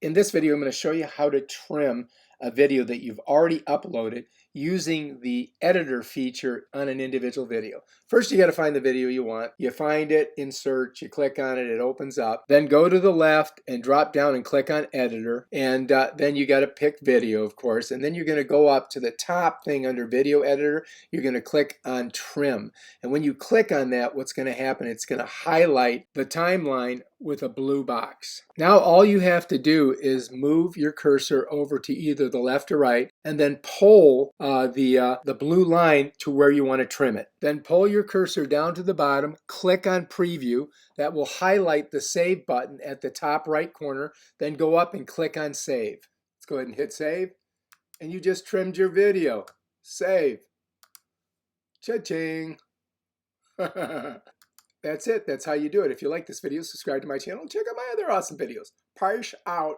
In this video, I'm going to show you how to trim a video that you've already uploaded using the editor feature on an individual video. First, you got to find the video you want. You find it in search, you click on it, it opens up. Then go to the left and drop down and click on editor. And then you got to pick video, of course. And then you're going to go up to the top thing under video editor. You're going to click on trim. And when you click on that, what's going to happen? It's going to highlight the timeline with a blue box. Now all you have to do is move your cursor over to either the left or right and then pull the blue line to where you want to trim it. Then pull your cursor down to the bottom, click on preview. That will highlight the save button at the top right corner. Then go up and click on save. Let's go ahead and hit save. And you just trimmed your video. Save. Cha-ching. That's it. That's how you do it. If you like this video, subscribe to my channel and check out my other awesome videos. Parsh out.